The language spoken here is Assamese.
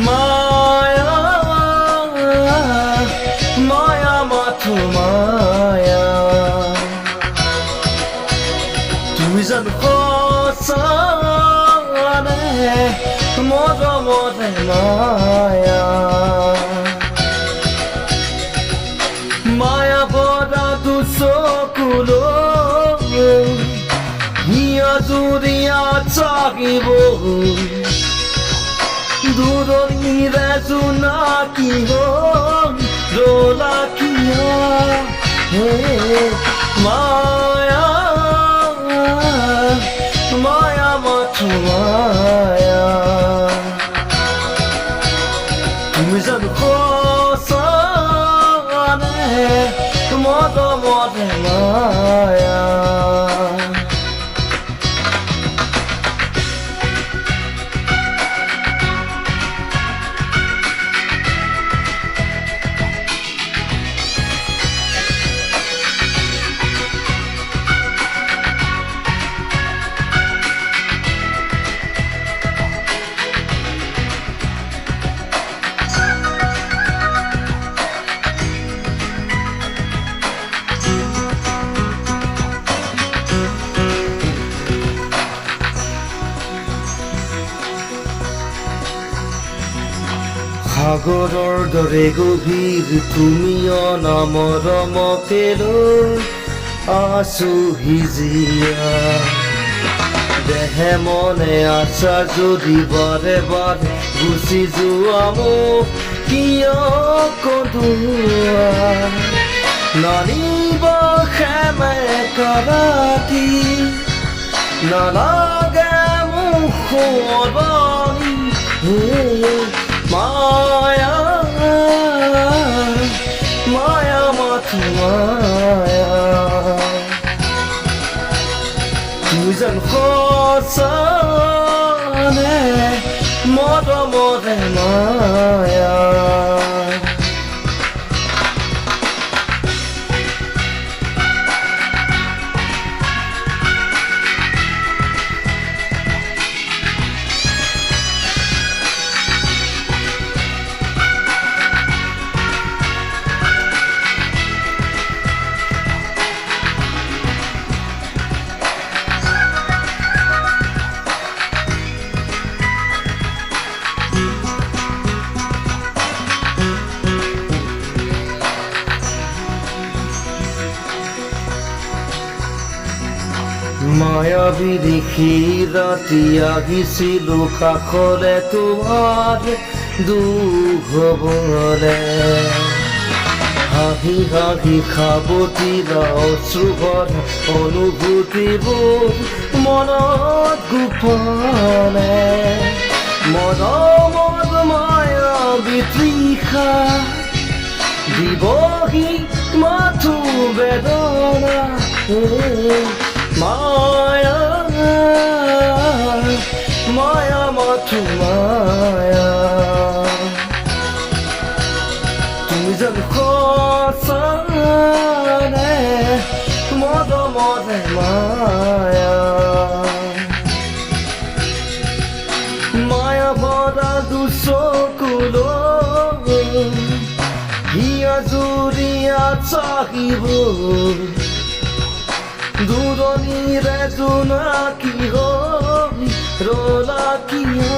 মায়া মায়া মাথো মায়া তুমি জানো সঁচানে মৰমতে মায়া মায়া বৰাটো চকুলৈ হিয়া জুৰিয়া চাকিব দূৰণিৰে জোনাকী হ'ল ৰলা কিয় হে মায়া মায়া মাথো মায়া তুমি জানো সঁচানে মৰমতে মায়া সাগৰৰ দৰে গভীৰ তুমি অনামৰমকে লৈ আছো হিজিয়া দেহে মনে আছা যদি বাৰে বাৰে গুচি যোৱা মোক কিয় কন্দুৱা নানিব খেমে কৰাতি নালাগে মোক সোঁৱৰণি মায়া মায়া মাথো মায়া তুমি জানো সঁচানে মৰমতে মায়া মায়াবী দেখি ৰাতি আহিছিলো কাষৰে তোমাৰ দুখ হবলে হাঁহি হাঁহি খাবতিৰা অশ্ৰুভৰ অনুভূতিবোৰ মনত গোপনে মৰমত মায়াবী তৃষা দিবহি মাথো বেদনা মায়া মায়া মাথো মায়া তুমি জানো সঁচানে মৰমতে মায়া মায়া ভৰা দুচকুলৈ হিয়া জুৰিয়া চাকিব দূৰণিৰে জোনাকী হৈ ৰলা কিয়